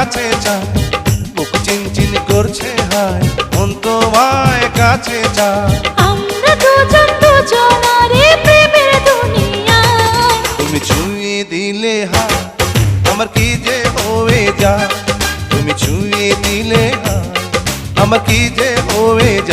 কাছে চায়, বুক চিনচিন করছে হায়, মন তোমায় কাছে চায়। আমরা দুজন দুজনারে প্রেমের দুনিয়ায়। তুমি ছুঁয়ে দিলে হায়, আমার কি যে হয়ে যায়। তুমি ছুঁয়ে দিলে হায়, আমার কি যে হয়ে যায়।